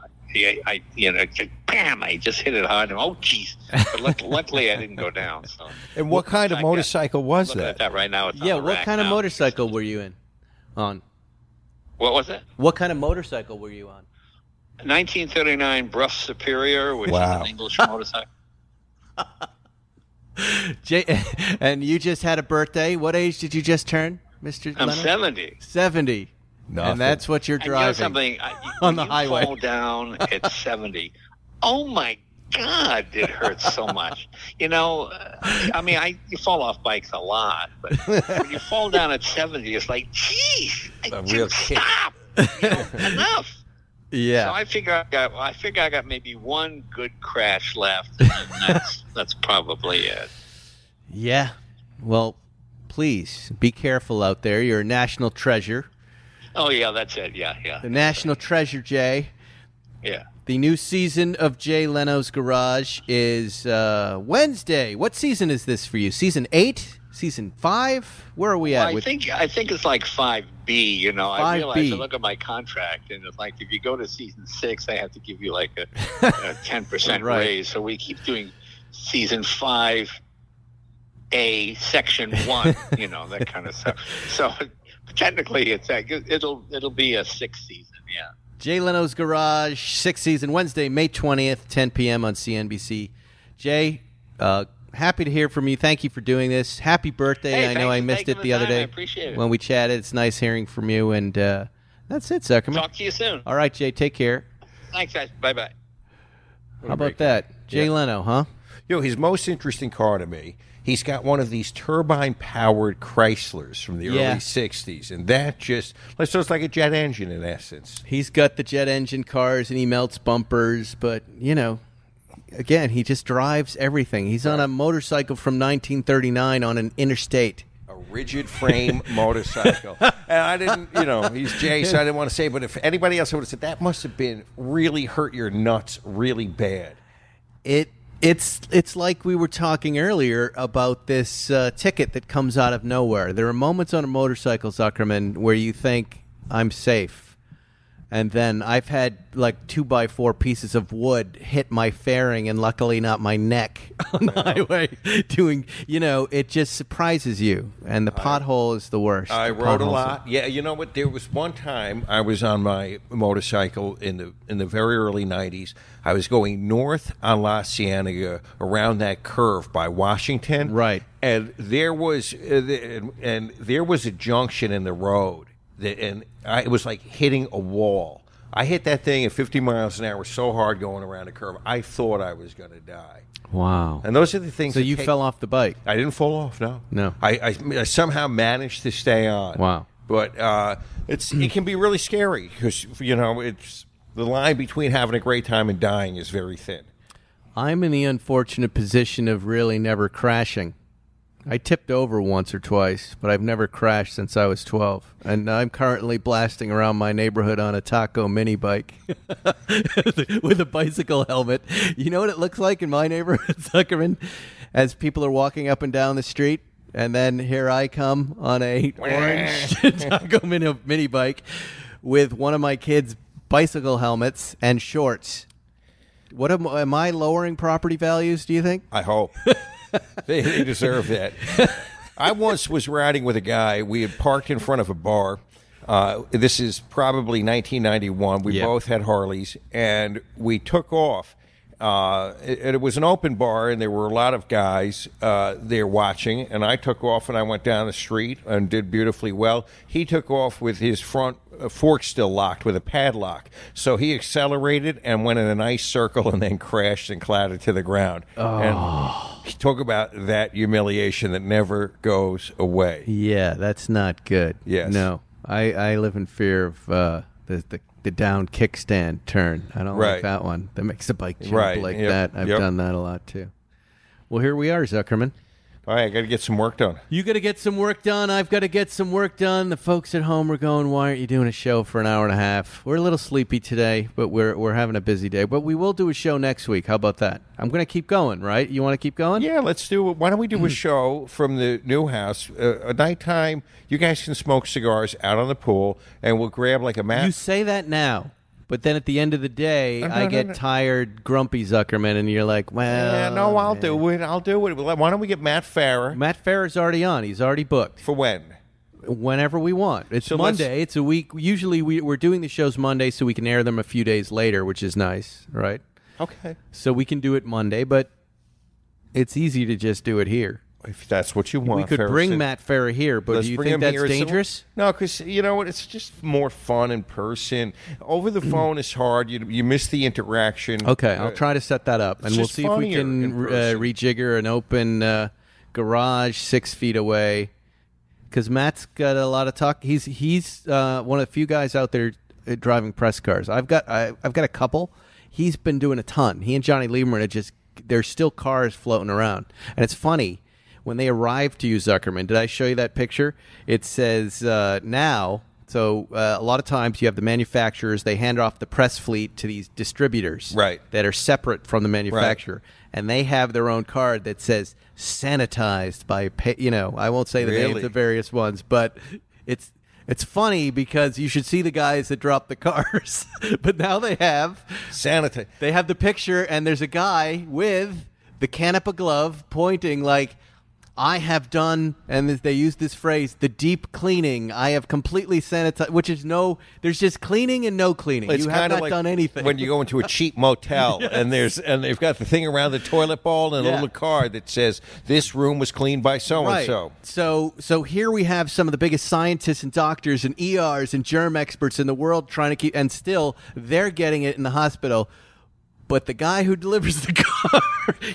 Bam! I just hit it hard, and geez! But luckily, I didn't go down. So. And what kind of motorcycle was that? At that right now, it's what kind of motorcycle were you on? What was it? What kind of motorcycle were you on? 1939 Brough Superior, which is an English motorcycle. Jay, and you just had a birthday. What age did you just turn, Mr. I'm Leno? 70. 70. Nothing. And that's what you're driving on the highway. You fall down at 70. Oh, my God, it hurts so much. You fall off bikes a lot, but when you fall down at 70, it's like, geez, stop. Enough. Yeah. So I figure I got maybe one good crash left, and that's probably it. Yeah. Well, please be careful out there. You're a national treasure. Oh, yeah, that's it. Yeah. The national treasure, Jay. Yeah. The new season of Jay Leno's Garage is Wednesday. What season is this for you? Season 8? Season 5? Where are we at? I think it's like 5B. 5B. I realized I look at my contract, and it's like if you go to season 6, I have to give you like a 10% right. raise. So we keep doing season 5A, section 1. That kind of stuff. So technically, it's like it'll be a 6th season. Yeah. Jay Leno's Garage, 6th season, Wednesday, May 20th, 10 p.m. on CNBC. Jay, happy to hear from you. Thank you for doing this. Happy birthday. Hey, I know I missed it the other day. I appreciate it. When we chatted. It's nice hearing from you. And that's it, Zuckerman. Talk to you soon. All right, Jay, take care. Thanks, guys. Bye-bye. How about that? Jay Leno, huh? His most interesting car to me, he's got one of these turbine-powered Chryslers from the early 60s, and that just so it's like a jet engine in essence. He's got the jet engine cars, and he melts bumpers, but, again, he just drives everything. He's on a motorcycle from 1939 on an interstate. A rigid frame motorcycle. And I didn't, he's Jay, so I didn't want to say, but if anybody else would have said, that must have been really hurt your nuts really bad. It's like we were talking earlier about this ticket that comes out of nowhere. There are moments on a motorcycle, Zuckerman, where you think, I'm safe. And then I've had like 2x4 pieces of wood hit my fairing and luckily not my neck on the highway doing, it just surprises you. And the pothole is the worst. I rode a lot. Yeah, you know what? There was one time I was on my motorcycle in the very early 90s. I was going north on La Cienega around that curve by Washington. Right. And there was a junction in the road. It was like hitting a wall. I hit that thing at 50 miles an hour so hard going around a curve, I thought I was going to die. Wow. And those are the things. So you fell off the bike? I didn't fall off, no. No. I somehow managed to stay on. Wow. But it can be really scary because, it's the line between having a great time and dying is very thin. I'm in the unfortunate position of really never crashing. I tipped over once or twice, but I've never crashed since I was 12. And I'm currently blasting around my neighborhood on a taco mini bike with a bicycle helmet. You know what it looks like in my neighborhood, Zuckerman? As people are walking up and down the street, and then here I come on a orange taco mini bike with one of my kids' bicycle helmets and shorts. What am I lowering property values, do you think? I hope. They deserve that. I once was riding with a guy. We had parked in front of a bar. This is probably 1991. We both had Harleys, and we took off. It was an open bar, and there were a lot of guys there watching. And I took off, and I went down the street and did beautifully well. He took off with his front fork still locked with a padlock. So he accelerated and went in a nice circle and then crashed and clattered to the ground. Oh. And talk about that humiliation that never goes away. Yeah, that's not good. Yes. No, I live in fear of the down kickstand turn. I don't like that one. That makes the bike jump like that. I've done that a lot too. Well, here we are, Zuckerman. All right, I got to get some work done. You got to get some work done. I've got to get some work done. The folks at home are going, why aren't you doing a show for an hour and a half? We're a little sleepy today, but we're having a busy day. But we will do a show next week. How about that? I'm going to keep going, right? You want to keep going? Yeah, let's do it. Why don't we do a show from the new house? A nighttime, you guys can smoke cigars out on the pool, and we'll grab like a mat. You say that now. But then at the end of the day, I get tired, grumpy Zuckerman, and you're like, well... Yeah, no, I'll do it. I'll do it. Why don't we get Matt Farah? Matt Farah's already on. He's already booked. For when? Whenever we want. It's Monday. It's a week. Usually we're doing the shows Monday so we can air them a few days later, which is nice, right? Okay. So we can do it Monday, but it's easy to just do it here. If that's what you want. We could bring Matt Farah here, but do you think that's dangerous? No, because you know what? It's just more fun in person. Over the phone is hard. You miss the interaction. Okay, I'll try to set that up, and we'll see if we can rejigger an open garage 6 feet away. Because Matt's got a lot of talk. He's one of the few guys out there driving press cars. I've got a couple. He's been doing a ton. He and Johnny Lieberman there's still cars floating around, and it's funny. When they arrived to you, Zuckerman, did I show you that picture? It says now, so a lot of times you have the manufacturers, they hand off the press fleet to these distributors that are separate from the manufacturer. And they have their own card that says sanitized by, I won't say the names of various ones, but it's funny because you should see the guys that drop the cars. But now they have sanitized. They have the picture, and there's a guy with the canapa glove pointing like, I have done, and they use this phrase, the deep cleaning. I have completely sanitized, which is there's just cleaning and no cleaning. It's you have not done anything. When you go into a cheap motel and they've got the thing around the toilet bowl and a little card that says, this room was cleaned by so-and-so. So here we have some of the biggest scientists and doctors and ERs and germ experts in the world trying to keep, and still they're getting it in the hospital. But the guy who delivers the car,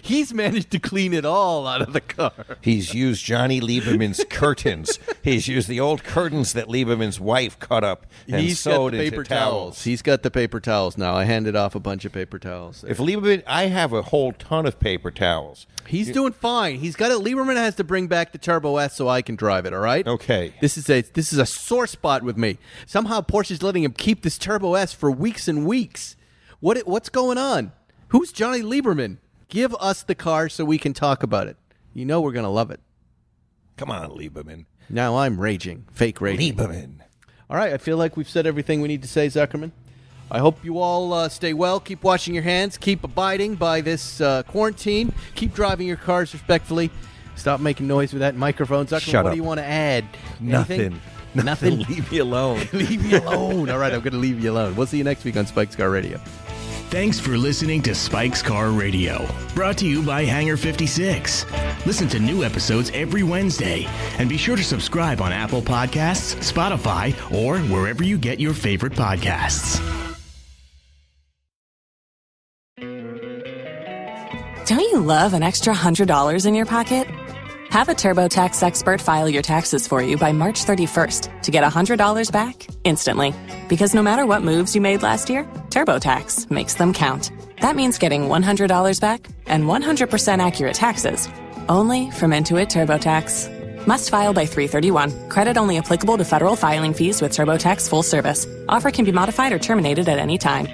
he's managed to clean it all out of the car. He's used Johnny Lieberman's curtains. He's used the old curtains that Lieberman's wife cut up and sewed into paper towels. He's got the paper towels now. I handed off a bunch of paper towels. If Lieberman, I have a whole ton of paper towels. He's doing fine. He's got it. Lieberman has to bring back the Turbo S so I can drive it. All right. Okay. This is a sore spot with me. Somehow Porsche's letting him keep this Turbo S for weeks and weeks. What's going on? Who's Johnny Lieberman? Give us the car so we can talk about it. You know we're going to love it. Come on, Lieberman. Now I'm raging. Fake raging. Lieberman. All right, I feel like we've said everything we need to say, Zuckerman. I hope you all stay well. Keep washing your hands. Keep abiding by this quarantine. Keep driving your cars respectfully. Stop making noise with that microphone. Zuckerman, Shut what up. do you want to add? Nothing. Nothing? Leave me alone. Leave me alone. All right, I'm going to leave you alone. We'll see you next week on Spike's Car Radio. Thanks for listening to Spike's Car Radio, brought to you by Hangar 56. Listen to new episodes every Wednesday, and be sure to subscribe on Apple Podcasts, Spotify, or wherever you get your favorite podcasts. Don't you love an extra $100 in your pocket? Have a TurboTax expert file your taxes for you by March 31st to get $100 back instantly. Because no matter what moves you made last year, TurboTax makes them count. That means getting $100 back and 100% accurate taxes, only from Intuit TurboTax. Must file by 3/31. Credit only applicable to federal filing fees with TurboTax full service. Offer can be modified or terminated at any time.